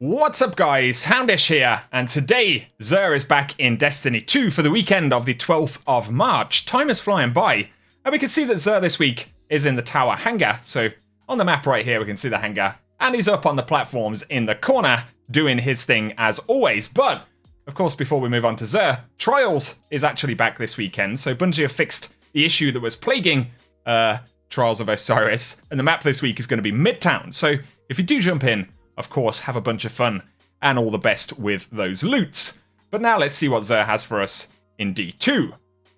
What's up guys, Houndish here, and today XUR is back in Destiny 2 for the weekend of the 12th of March. Time is flying by, and we can see that XUR this week is in the tower hangar. So on the map right here we can see the hangar, and he's up on the platforms in the corner doing his thing as always. But of course, before we move on to XUR, Trials is actually back this weekend. So Bungie have fixed the issue that was plaguing Trials of Osiris, and the map this week is going to be Midtown. So if you do jump in, of course, have a bunch of fun and all the best with those loots. But now let's see what XUR has for us in D2.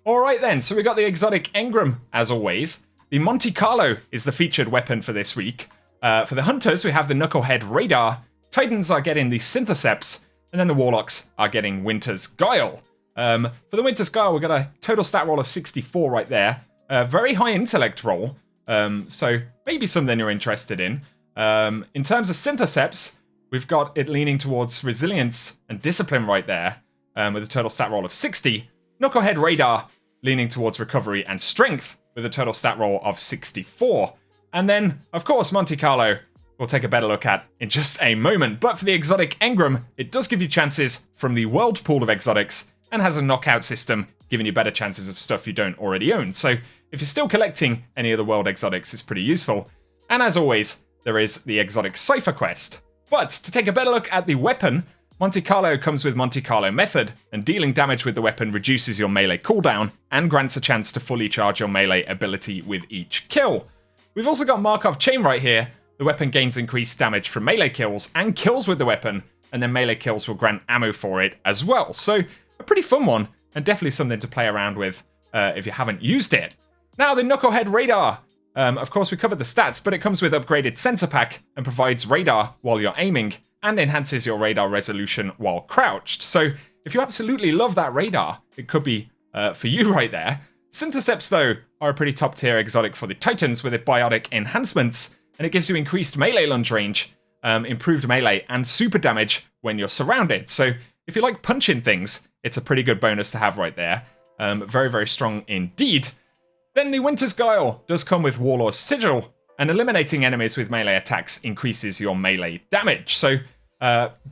Alright then, so we got the exotic Engram as always. The Monte Carlo is the featured weapon for this week. For the Hunters, we have the Knucklehead Radar. Titans are getting the Syntheseps, and then the Warlocks are getting Winter's Guile. For the Winter's Guile, we've got a total stat roll of 64 right there. Very high intellect roll, so maybe something you're interested in. In terms of Syntheseps, we've got it leaning towards Resilience and Discipline right there, with a total stat roll of 60. Knucklehead Radar leaning towards Recovery and Strength, with a total stat roll of 64. And then, of course, Monte Carlo we'll take a better look at in just a moment. But for the exotic Engram, it does give you chances from the world pool of exotics, and has a knockout system, giving you better chances of stuff you don't already own. So if you're still collecting any of the world exotics, it's pretty useful. And as always, there is the exotic Cipher quest. But to take a better look at the weapon, Monte Carlo comes with Monte Carlo method, and dealing damage with the weapon reduces your melee cooldown and grants a chance to fully charge your melee ability with each kill. We've also got Markov Chain right here. The weapon gains increased damage from melee kills and kills with the weapon, and then melee kills will grant ammo for it as well. So a pretty fun one, and definitely something to play around with if you haven't used it. Now the Knucklehead Radar. Of course, we covered the stats, but it comes with upgraded sensor pack and provides radar while you're aiming and enhances your radar resolution while crouched. So if you absolutely love that radar, it could be for you right there. Syntheseps, though, are a pretty top tier exotic for the Titans with biotic enhancements, and it gives you increased melee lunge range, improved melee, and super damage when you're surrounded. So if you like punching things, it's a pretty good bonus to have right there. Very, very strong indeed. Then the Winter's Guile does come with Warlord's Sigil, and eliminating enemies with melee attacks increases your melee damage. So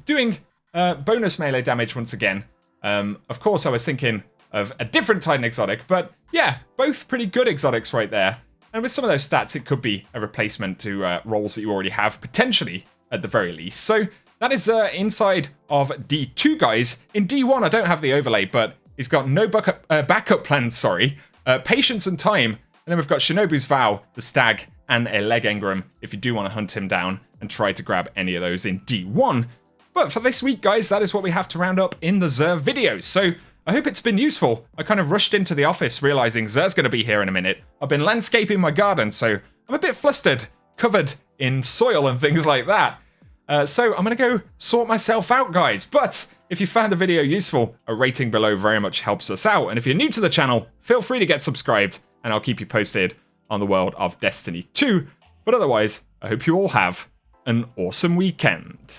doing bonus melee damage once again. Of course, I was thinking of a different Titan exotic, but yeah, both pretty good exotics right there. And with some of those stats, it could be a replacement to roles that you already have, potentially, at the very least. So that is inside of D2, guys. In D1, I don't have the overlay, but he's got no backup plans, patience and time, and then we've got Shinobu's Vow, the Stag, and a Leg Engram if you do want to hunt him down and try to grab any of those in D1. But for this week, guys, that is what we have to round up in the XUR video. So I hope it's been useful. I kind of rushed into the office realizing XUR's going to be here in a minute. I've been landscaping my garden, so I'm a bit flustered, covered in soil and things like that. So I'm going to go sort myself out, guys. But if you found the video useful, a rating below very much helps us out. And if you're new to the channel, feel free to get subscribed, and I'll keep you posted on the world of Destiny 2. But otherwise, I hope you all have an awesome weekend.